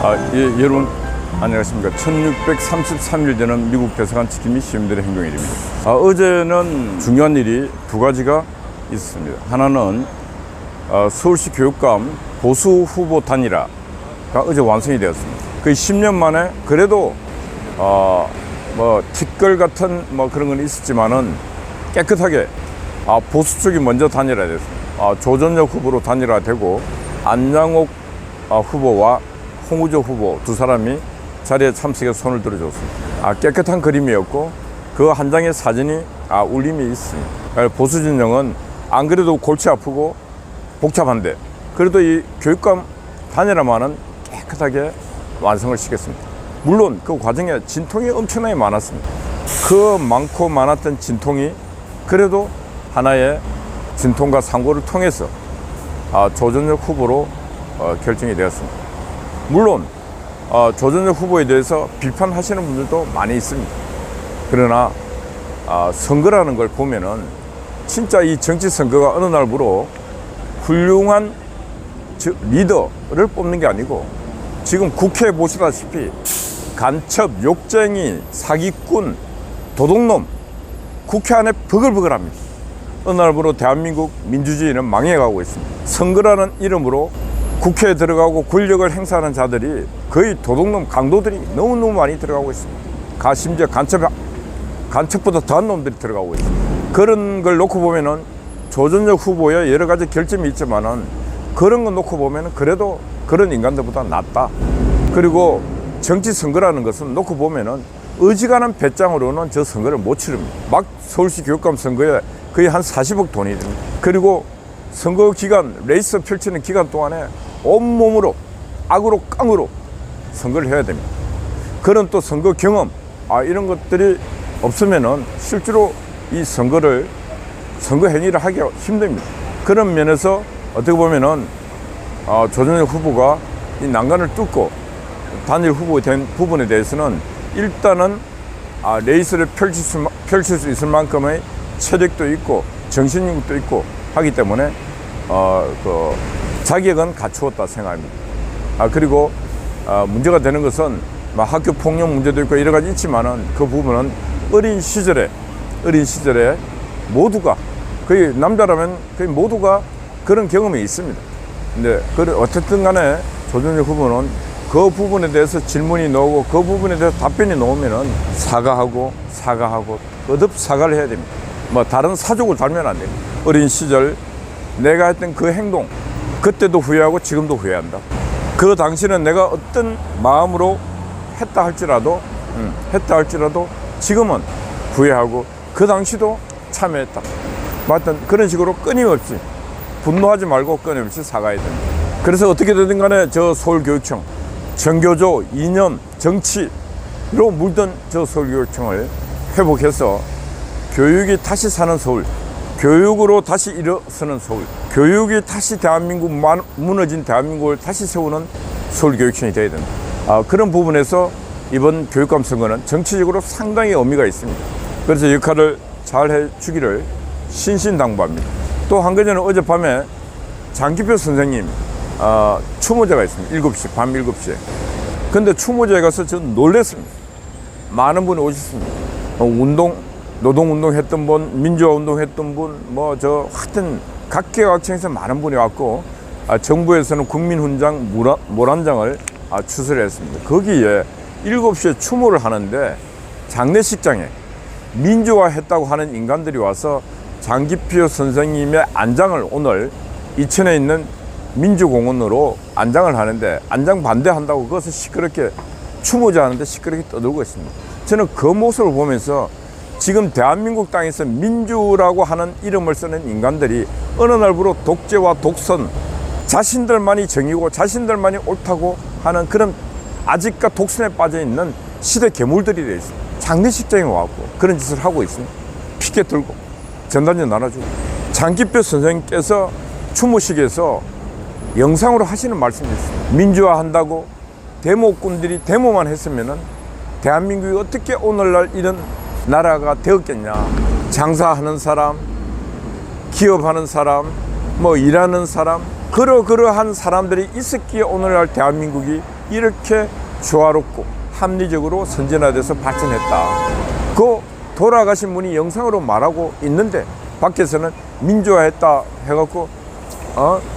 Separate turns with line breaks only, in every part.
여러분 안녕하십니까. 1633일 되는 미국 대사관 지킴이 시민들의 행동일입니다. 어제는 중요한 일이 두 가지가 있었습니다. 하나는 서울시 교육감 보수 후보 단일화가 어제 완성이 되었습니다. 거의 10년 만에 그래도 티끌 같은 그런 건 있었지만은 깨끗하게 보수 쪽이 먼저 단일화됐습니다. 조전혁 후보로 단일화되고 안장옥 후보와 홍우조 후보 두 사람이 자리에 참석해서 손을 들어줬습니다. 깨끗한 그림이었고 그 한 장의 사진이 울림이 있습니다. 보수 진영은 안 그래도 골치 아프고 복잡한데 그래도 이 교육감 단일화만은 깨끗하게 완성을 시켰습니다. 물론 그 과정에 진통이 엄청나게 많았습니다. 그 많고 많았던 진통이 그래도 하나의 진통과 상고를 통해서 조전혁 후보로 결정이 되었습니다. 물론 조전혁 후보에 대해서 비판하시는 분들도 많이 있습니다. 그러나 선거라는 걸 보면은 진짜 이 정치 선거가 어느 날부로 훌륭한 리더를 뽑는 게 아니고 지금 국회에 보시다시피 간첩, 욕쟁이, 사기꾼, 도둑놈 국회 안에 버글버글합니다. 어느 날부로 대한민국 민주주의는 망해가고 있습니다. 선거라는 이름으로 국회에 들어가고 권력을 행사하는 자들이 거의 도둑놈, 강도들이 너무너무 많이 들어가고 있습니다. 심지어 간첩보다 더한 놈들이 들어가고 있습니다. 그런 걸 놓고 보면은 조전혁 후보의 여러 가지 결점이 있지만은 그런 거 놓고 보면은 그래도 그런 인간들보다 낫다. 그리고 정치 선거라는 것은 놓고 보면은 어지간한 배짱으로는 저 선거를 못 치릅니다. 막 서울시 교육감 선거에 거의 한 40억 돈이 됩니다. 그리고 선거 기간, 레이스 펼치는 기간 동안에 온몸으로 악으로 깡으로 선거를 해야 됩니다. 그런 또 선거 경험, 이런 것들이 없으면은 실제로 이 선거 행위를 하기가 힘듭니다. 그런 면에서 어떻게 보면은 조전혁 후보가 이 난간을 뚫고 단일 후보가 된 부분에 대해서는 일단은 레이스를 펼칠 수 있을 만큼의 체력도 있고 정신력도 있고 하기 때문에 자격은 갖추었다 생각합니다. 그리고 문제가 되는 것은 학교 폭력 문제도 있고 여러 가지 있지만은 그 부분은 어린 시절에 모두가 거의 남자라면 거의 모두가 그런 경험이 있습니다. 근데 어쨌든 간에 조전혁 후보는 그 부분에 대해서 질문이 나오고 그 부분에 대해서 답변이 나오면은 사과하고 거듭 사과를 해야 됩니다. 다른 사족을 달면 안 됩니다. 어린 시절 내가 했던 그 행동 그때도 후회하고 지금도 후회한다. 그 당시는 내가 어떤 마음으로 했다 할지라도 지금은 후회하고 그 당시도 참여했다. 하여튼 그런 식으로 끊임없이 분노하지 말고 끊임없이 사과해야 됩니다. 그래서 어떻게 되든 간에 저 서울교육청 정교조, 이념, 정치로 물든 저 서울교육청을 회복해서 교육이 다시 사는 서울, 교육으로 다시 일어서는 서울, 교육이 다시 무너진 대한민국을 다시 세우는 서울교육청이 되어야 된다. 그런 부분에서 이번 교육감 선거는 정치적으로 상당히 의미가 있습니다. 그래서 역할을 잘 해주기를 신신당부합니다. 또 한 가지는 어젯밤에 장기표 선생님 추모제가 있습니다. 밤 7시에. 근데 추모제에 가서 저는 놀랐습니다. 많은 분이 오셨습니다. 노동운동 했던 분, 민주화운동 했던 분, 하여튼 각계각층에서 많은 분이 왔고, 정부에서는 국민훈장 모란장을 추서를 했습니다. 거기에 7시에 추모를 하는데 장례식장에 민주화했다고 하는 인간들이 와서 장기표 선생님의 안장을 오늘 이천에 있는 민주공원으로 안장을 하는데 안장 반대한다고 그것을 시끄럽게 추모제 하는데 시끄럽게 떠들고 있습니다. 저는 그 모습을 보면서 지금 대한민국 땅에서 민주라고 하는 이름을 쓰는 인간들이 어느 날부로 독재와 독선, 자신들만이 정의고 자신들만이 옳다고 하는 그런 아직까 독선에 빠져있는 시대 괴물들이 되어 있습니다. 장례식장에 와갖고 그런 짓을 하고 있습니다. 피켓 들고 전단지 나눠주고. 장기표 선생님께서 추모식에서 영상으로 하시는 말씀이 있습니다. 민주화한다고 데모꾼들이 데모만 했으면은 대한민국이 어떻게 오늘날 이런 나라가 되었겠냐. 장사하는 사람, 기업하는 사람, 일하는 사람, 그러한 사람들이 있었기에 오늘날 대한민국이 이렇게 조화롭고 합리적으로 선진화돼서 발전했다. 그 돌아가신 분이 영상으로 말하고 있는데 밖에서는 민주화했다 해갖고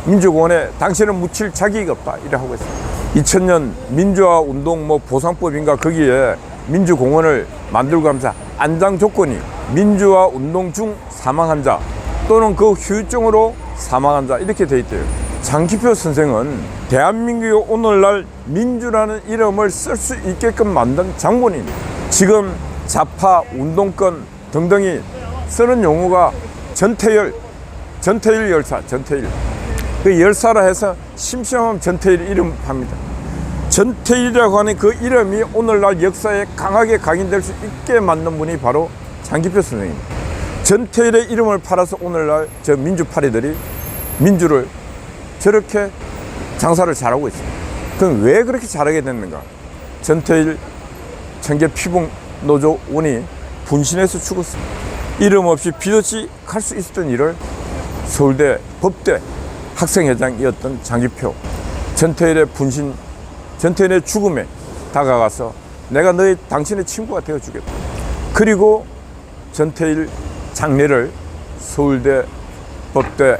민주공원에 당신은 묻힐 자격이 없다 이래 하고 있어요. 2000년 민주화 운동 보상법인가 거기에 민주공원을 만들고 하면서 안장 조건이 민주화 운동 중 사망한 자 또는 그 후유증으로 사망한 자 이렇게 돼 있대요. 장기표 선생은 대한민국의 오늘날 민주라는 이름을 쓸 수 있게끔 만든 장본인입니다. 지금 좌파, 운동권 등등이 쓰는 용어가 전태일 열사, 전태일. 그 열사라 해서 심심하면 전태일 이름 합니다. 전태일이라고 하는 그 이름이 오늘날 역사에 강하게 각인될 수 있게 만든 분이 바로 장기표 선생입니다. 전태일의 이름을 팔아서 오늘날 저 민주파리들이 민주를 저렇게 장사를 잘하고 있습니다. 그럼 왜 그렇게 잘하게 됐는가? 전태일 청계 피북노조원이 분신해서 죽었습니다. 이름 없이 빚없이 갈 수 있었던 일을 서울대 법대 학생회장이었던 장기표, 전태일의 분신, 전태일의 죽음에 다가가서 내가 당신의 친구가 되어주겠다. 그리고 전태일 장례를 서울대 법대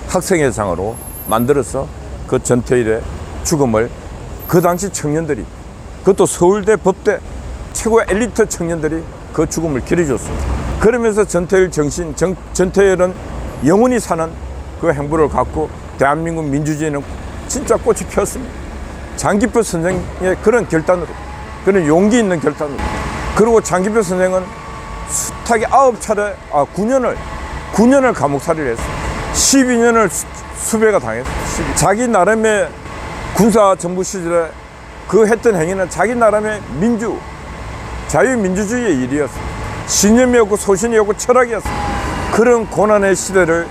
학생회장으로 만들어서 그 전태일의 죽음을 그 당시 청년들이, 그것도 서울대 법대 최고의 엘리트 청년들이 그 죽음을 기려줬습니다. 그러면서 전태일 정신, 전태일은 영원히 사는 그 행보를 갖고 대한민국 민주주의는 진짜 꽃이 피었습니다. 장기표 선생의 그런 결단으로, 그런 용기 있는 결단으로. 그리고 장기표 선생은 숱하게 9년을 감옥살이를 했어요. 12년을 수배가 당했어요. 자기 나름의 군사 정부 시절에 그 했던 행위는 자기 나름의 자유민주주의의 일이었어요. 신념이었고 소신이었고 철학이었어요. 그런 고난의 시대를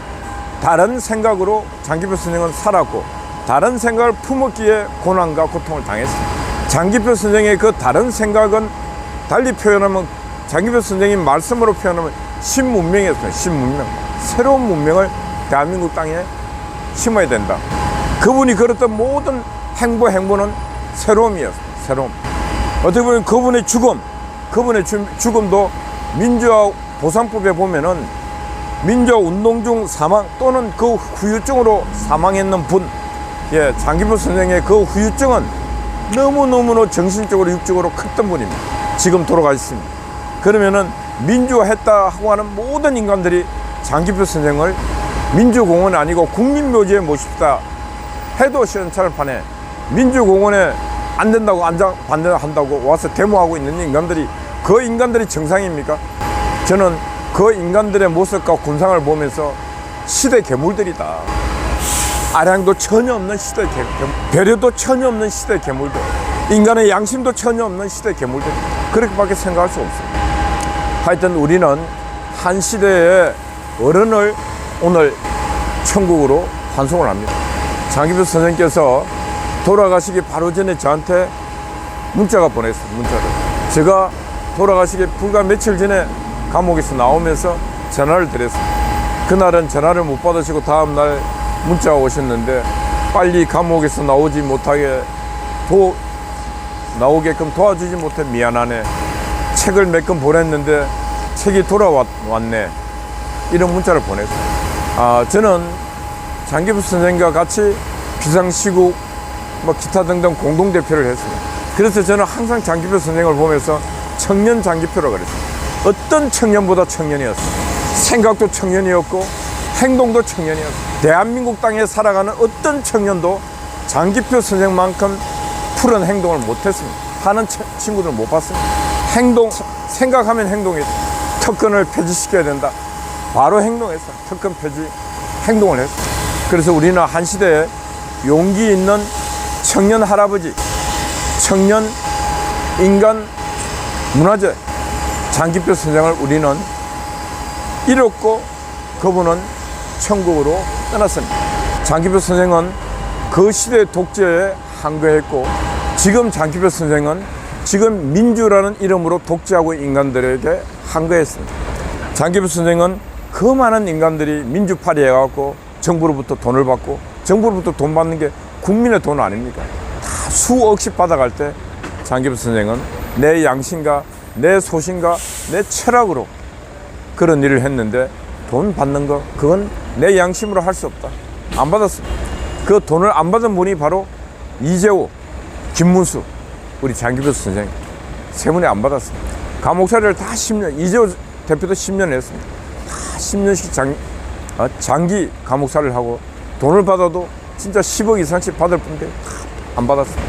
다른 생각으로 장기표 선생은 살았고 다른 생각을 품었기에 고난과 고통을 당했습니다. 장기표 선생의 그 다른 생각은 달리 표현하면, 장기표 선생이 말씀으로 표현하면 신문명이었어요. 신문명. 새로운 문명을 대한민국 땅에 심어야 된다. 그분이 걸었던 모든 행보는 새로움이었어요. 새로움. 어떻게 보면 그분의 죽음도 민주화 보상법에 보면은 민주화 운동 중 사망 또는 그 후유증으로 사망했는 분, 장기표 선생의 그 후유증은 너무너무 정신적으로 육적으로 컸던 분입니다. 지금 돌아가셨습니다. 그러면은 민주화했다 하고 하는 모든 인간들이 장기표 선생을 민주공원 아니고 국민묘지에 모십시다 해도 시원찮을 판에 민주공원에 안 된다고 반대한다고 와서 데모하고 있는 인간들이, 그 인간들이 정상입니까? 저는 그 인간들의 모습과 군상을 보면서 시대 괴물들이다. 아량도 전혀 없는 시대 괴물, 배려도 전혀 없는 시대 괴물들, 인간의 양심도 전혀 없는 시대 괴물들, 그렇게밖에 생각할 수 없습니다. 하여튼 우리는 한 시대의 어른을 오늘 천국으로 환송을 합니다. 장기표 선생님께서 돌아가시기 바로 전에 저한테 문자가 보냈어요. 문자를. 제가 돌아가시기 불과 며칠 전에 감옥에서 나오면서 전화를 드렸습니다. 그날은 전화를 못 받으시고 다음날 문자가 오셨는데 빨리 감옥에서 나오게끔 도와주지 못해 미안하네. 책을 몇 권 보냈는데 책이 돌아왔네. 이런 문자를 보냈어요. 저는 장기표 선생님과 같이 비상시국 기타 등등 공동대표를 했습니다. 그래서 저는 항상 장기표 선생을 보면서 청년 장기표라고 그랬어요. 어떤 청년보다 청년이었어요. 생각도 청년이었고 행동도 청년이었어요. 대한민국 땅에 살아가는 어떤 청년도 장기표 선생만큼 푸른 행동을 못했습니다. 하는 친구들은 못 봤습니다. 생각하면 행동했어요. 특권을 폐지시켜야 된다. 바로 행동했어요. 특권 폐지 행동을 했어요. 그래서 우리는 한 시대에 용기 있는 청년 할아버지, 청년 인간 문화재 장기표 선생을 우리는 잃었고 그분은 천국으로 떠났습니다. 장기표 선생은 그 시대의 독재에 항거했고 지금 장기표 선생은 지금 민주라는 이름으로 독재하고 인간들에게 항거했습니다. 장기표 선생은 그 많은 인간들이 민주파리 해갖고 정부로부터 돈을 받고, 정부로부터 돈 받는 게 국민의 돈 아닙니까? 다 수억씩 받아갈 때 장기표 선생은 내 양심과 내 소신과 내 철학으로 그런 일을 했는데 돈 받는 거 그건 내 양심으로 할 수 없다. 안 받았습니다. 그 돈을 안 받은 분이 바로 이재호, 김문수, 우리 장기표 선생 세 분이 안 받았습니다. 감옥살이를 다 10년, 이재호 대표도 10년 했습니다. 다 10년씩 장기 감옥살이를 하고 돈을 받아도 진짜 10억 이상씩 받을 분인데 다 안 받았습니다.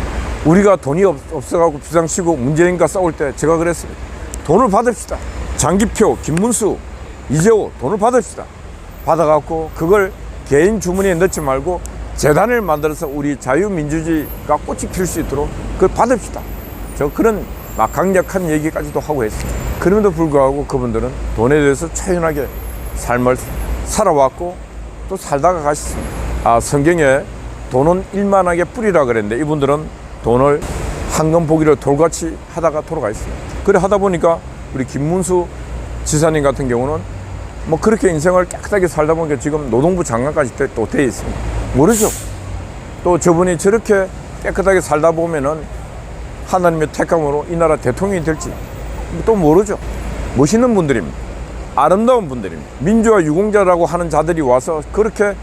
우리가 돈이 없어가지고 비상시국 문재인과 싸울 때 제가 그랬습니다. 돈을 받읍시다. 장기표, 김문수, 이재호 돈을 받읍시다. 받아갖고 그걸 개인 주머니에 넣지 말고 재단을 만들어서 우리 자유민주주의가 꽃이 필 수 있도록 그걸 받읍시다. 저 그런 막 강력한 얘기까지도 하고 했습니다. 그럼에도 불구하고 그분들은 돈에 대해서 초연하게 삶을 살아왔고 또 살다가 가셨습니다. 성경에 돈은 일만하게 뿌리라 그랬는데 이분들은 돈을 황금 보기를 돌같이 하다가 돌아가셨습니다. 그래 하다 보니까 우리 김문수 지사님 같은 경우는 뭐 그렇게 인생을 깨끗하게 살다 보니까 지금 노동부 장관까지 또 돼 있습니다. 모르죠. 또 저분이 저렇게 깨끗하게 살다 보면은 하나님의 택함으로 이 나라 대통령이 될지 또 모르죠. 멋있는 분들입니다. 아름다운 분들입니다. 민주화 유공자라고 하는 자들이 와서 그렇게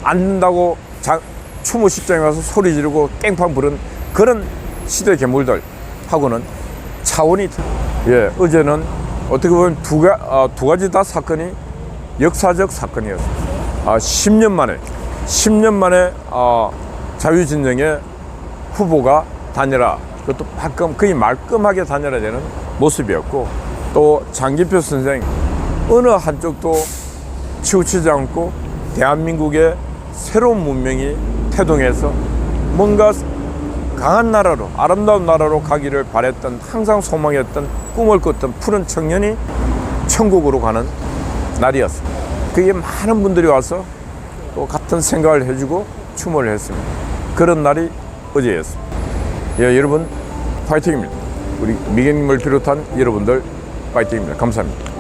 안 된다고 추모 식장에 와서 소리 지르고 깽판 부른 그런 시대 괴물들하고는 차원이 어제는 어떻게 보면 두 가지 다 사건이 역사적 사건이었습니다. 10년 만에 자유진영의 후보가 단일화, 그것도 거의 말끔하게 단일화되는 모습이었고 또 장기표 선생 어느 한쪽도 치우치지 않고 대한민국의 새로운 문명이 태동해서 뭔가 강한 나라로 아름다운 나라로 가기를 바랬던 항상 소망했던 꿈을 꿨던 푸른 청년이 천국으로 가는 날이었습니다. 그게 많은 분들이 와서 또 같은 생각을 해주고 추모를 했습니다. 그런 날이 어제였습니다. 여러분 파이팅입니다. 우리 미경님을 비롯한 여러분들 파이팅입니다. 감사합니다.